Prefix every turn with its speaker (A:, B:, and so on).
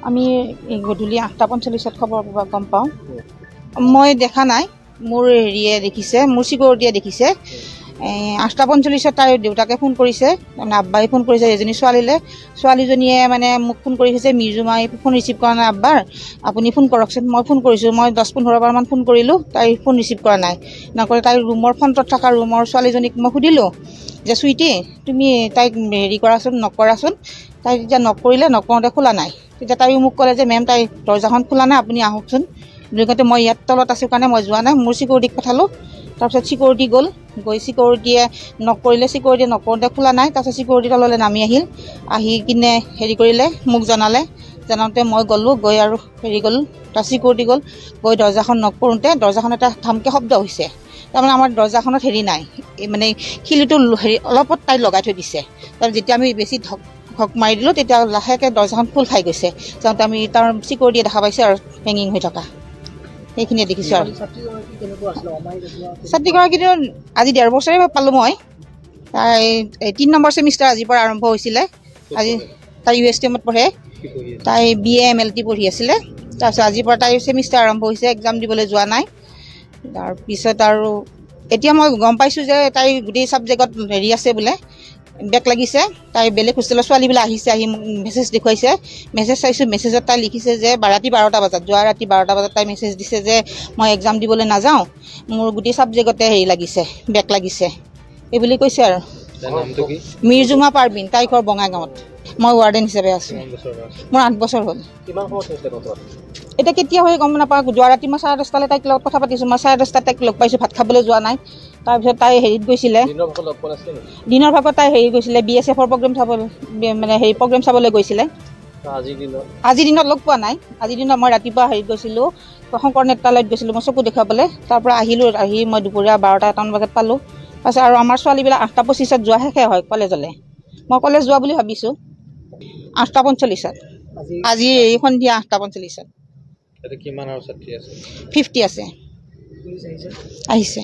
A: আমি গধূলি 8:45 খবৰ গম পাওঁ। মই দেখা নাই, মোৰ হেৰিয়ে দেখিছে, মোৰ চিকিউৰিটিয়ে দেখিছে। 8:45 তাইৰ দেউতাকে ফোন কৰিছে, আব্বাই ফোন কৰিছে এজনী ছোৱালীলৈ। ছোৱালীজনীয়ে মানে মোক ফোন কৰিছে, মিৰ্জুমাই ফোন ৰিচিভ কৰা নাই আব্বাৰ, আপুনি ফোন কৰকচোন। মই ফোন কৰিছোঁ, মই 10-15 বাৰমান ফোন কৰিলোঁ, তাই ফোন ৰিচিভ কৰা নাই। নকৰে তাইৰ ৰুমৰ ফ্ৰণ্টত থকা ৰুমৰ ছোৱালীজনীক মই সুধিলোঁ যে চুইটি তুমি তাইক হেৰি কৰাচোন, নক কৰাচোন। তাই তেতিয়া নক কৰিলে, নক কৰোঁতে খোলা নাই। তেতিয়া তাইও মোক ক'লে যে মেম তাই দৰ্জাখন খোলা নাই, আপুনি আহকচোন। বুলি কওঁতে মই ইয়াত তলত আছোঁ কাৰণে মই যোৱা নাই, মোৰ চিকিউৰিটিক পঠালোঁ। তাৰপিছত চিকিউৰিটি গ'ল, গৈ চিকিউৰিটিয়ে নক কৰিলে, চিকিউৰিটিয়ে নক কৰোঁতে খোলা নাই। তাৰপিছত চিকিউৰিটি তললৈ নামি আহিল, আহি কিনে হেৰি কৰিলে, মোক জনালে। জনাওঁতে মই গ'লোঁ, গৈ আৰু হেৰি গ'লোঁ, তাৰ চিকিউৰিটি গ'ল, গৈ দৰ্জাখন নক কৰোঁতে দৰ্জাখন এটা ধামকৈ শব্দ হৈছে। তাৰমানে আমাৰ দৰ্জাখনত হেৰি নাই, মানে খিলিটো হেৰি অলপত তাই লগাই থৈ দিছে। তাৰ যেতিয়া আমি বেছি ধক মাৰি দিলোঁ, তেতিয়া লাহেকৈ দৰ্জাখন খোল খাই গৈছে। যাওঁতে আমি তাৰ চিকিউৰিটিয়ে দেখা পাইছে আৰু হেঙিং হৈ থকা, সেইখিনিয়ে দেখিছোঁ। আৰু ছাত্ৰীগৰাকীটো আজি 1.5 বছৰে পালোঁ মই। তাই 3 নম্বৰ ছেমিষ্টাৰ আজিৰ পৰা আৰম্ভ হৈছিলে। আজি তাই USTMত পঢ়ে, তাই BA MLT পঢ়ি আছিলে। তাৰপিছত আজিৰ পৰা তাইৰ ছেমিষ্টাৰ আৰম্ভ হৈছে, এক্সাম দিবলৈ যোৱা নাই। তাৰপিছত আৰু এতিয়া মই গম পাইছোঁ যে তাই গোটেই ছাবজেক্টত হেৰি আছে বোলে, বেক লাগিছে। তাই বেলেগ হোষ্টেলৰ ছোৱালীবিলাক আহিছে, আহি মোক মেছেজ দেখুৱাইছে। মেছেজ চাইছোঁ, মেছেজত তাই লিখিছে যে ৰাতি 12টা বজাত, যোৱা ৰাতি 12টা বজাত তাই মেছেজ দিছে যে মই এক্সাম দিবলৈ নাযাওঁ, মোৰ গোটেই ছাবজেক্টতে হেৰি লাগিছে, বেক লাগিছে, এইবুলি কৈছে। আৰু মিৰ্জুমা পাৰবিন, তাই ঘৰ বঙাইগাঁৱত। মই ৱাৰ্ডেন হিচাপে আছোঁ, মোৰ 8 বছৰ হ'ল। এতিয়া কেতিয়া হৈ গম নাপাওঁ। যোৱা ৰাতি মই 10:30 তাইক লগত কথা পাতিছোঁ, মই 10:30 তাইক লগ পাইছোঁ, ভাত খাবলৈ যোৱা নাই। তাৰপিছত তাই হেৰিত গৈছিলে, দিনৰ ভাগত তাই হেৰি গৈছিলে, BSFৰ প্ৰগ্ৰেম চাবলৈ, মানে হেৰি প্ৰগ্ৰেম চাবলৈ গৈছিলে। আজিৰ দিনত লগ পোৱা নাই। আজিৰ দিনত মই ৰাতিপুৱা হেৰিত গৈছিলোঁ, শংকৰ নেত্ৰালয়ত গৈছিলোঁ মই চকু দেখুৱাবলৈ। তাৰ পৰা আহিলোঁ, আহি মই দুপৰীয়া 12টা-1 বজাত পালোঁ। তাৰপিছত আৰু আমাৰ ছোৱালীবিলাক 8:25 যোৱা শেষে হয় কলেজলৈ। মই কলেজ যোৱা বুলি ভাবিছোঁ 8:45। আজি সন্ধিয়া 8:45। 50 আছে, আহিছে।